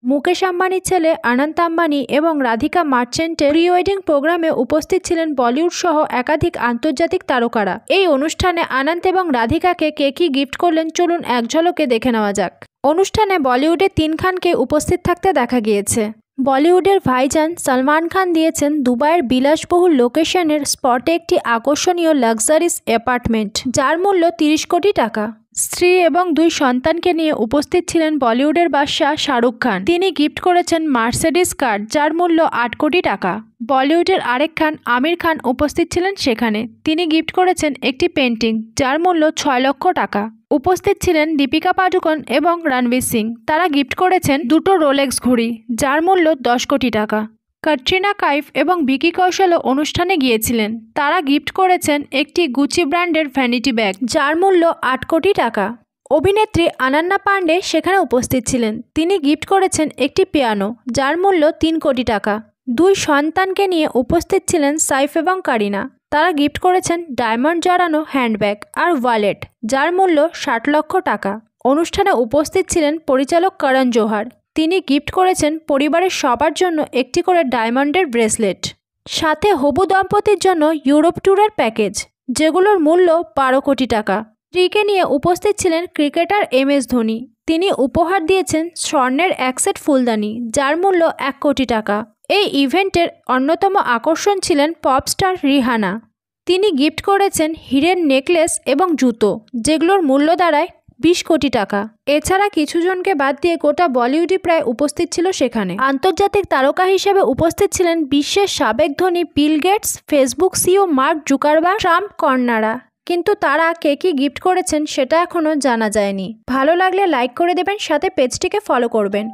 মুকেশ আম্বানির ছেলে অনন্ত আম্বানি এবং রাধিকা মার্চেন্টের প্রি ওয়েডিং প্রোগ্রামে উপস্থিত ছিলেন বলিউড সহ একাধিক আন্তর্জাতিক তারকারা। এই অনুষ্ঠানে অনন্ত এবং রাধিকাকে কে কি গিফট করলেন চলুন এক ঝলকে দেখে নেওয়া যাক। অনুষ্ঠানে বলিউডের 3 খানকে উপস্থিত থাকতে দেখা গিয়েছে। বলিউডের ভাইজান সলমান খান দিয়েছেন দুবাইয়ের বিলাসবহুল লোকেশনের স্পটে একটি আকর্ষণীয় লাক্সারিস অ্যাপার্টমেন্ট, যার মূল্য 30 কোটি টাকা। স্ত্রী এবং 2 সন্তানকে নিয়ে উপস্থিত ছিলেন বলিউডের বাদশা শাহরুখ খান। তিনি গিফট করেছেন মার্সিডিজ কার, যার মূল্য 8 কোটি টাকা। বলিউডের আরেক খান আমির খান উপস্থিত ছিলেন সেখানে। তিনি গিফট করেছেন একটি পেন্টিং, যার মূল্য 6 লক্ষ টাকা। উপস্থিত ছিলেন দীপিকা পাডুকোন এবং রণবীর সিং। তারা গিফট করেছেন 2টো রোলেক্স ঘড়ি, যার মূল্য 10 কোটি টাকা। ক্যাটরিনা কাইফ এবং ভিকি কৌশলও অনুষ্ঠানে গিয়েছিলেন। তারা গিফট করেছেন একটি গুচি ব্র্যান্ডের ভ্যানিটি ব্যাগ, যার মূল্য 8 কোটি টাকা। অভিনেত্রী অনন্যা পান্ডে সেখানে উপস্থিত ছিলেন। তিনি গিফট করেছেন একটি পিয়ানো, যার মূল্য 3 কোটি টাকা। 2 সন্তানকে নিয়ে উপস্থিত ছিলেন সাইফ এবং কারিনা। তারা গিফট করেছেন ডায়মন্ড জড়ানো হ্যান্ডব্যাগ আর ওয়ালেট, যার মূল্য 60 লক্ষ টাকা। অনুষ্ঠানে উপস্থিত ছিলেন পরিচালক করণ জোহর। তিনি গিফট করেছেন পরিবারের সবার জন্য একটি করে ডায়মন্ডের ব্রেসলেট, সাথে হবু দম্পতির জন্য ইউরোপ ট্যুরের প্যাকেজ, যেগুলোর মূল্য 12 কোটি টাকা। স্ত্রীকে নিয়ে উপস্থিত ছিলেন ক্রিকেটার MS ধোনি। তিনি উপহার দিয়েছেন স্বর্ণের 1 সেট ফুলদানি, যার মূল্য 1 কোটি টাকা। এই ইভেন্টের অন্যতম আকর্ষণ ছিলেন পপস্টার রিহানা। তিনি গিফট করেছেন হীরের নেকলেস এবং জুতো, যেগুলোর মূল্য দাঁড়ায় 20 কোটি টাকা। এছাড়া কিছু জনকে বাদ দিয়ে গোটা বলিউডই প্রায় উপস্থিত ছিল সেখানে। আন্তর্জাতিক তারকা হিসেবে উপস্থিত ছিলেন বিশ্বের সাবেক ধনী Bill Gates, Facebook CEO Mark Zuckerberg, Trump কর্নারা। কিন্তু তারা কে কি গিফট করেছেন সেটা এখনও জানা যায়নি। ভালো লাগলে লাইক করে দেবেন, সাথে পেজটিকে ফলো করবেন।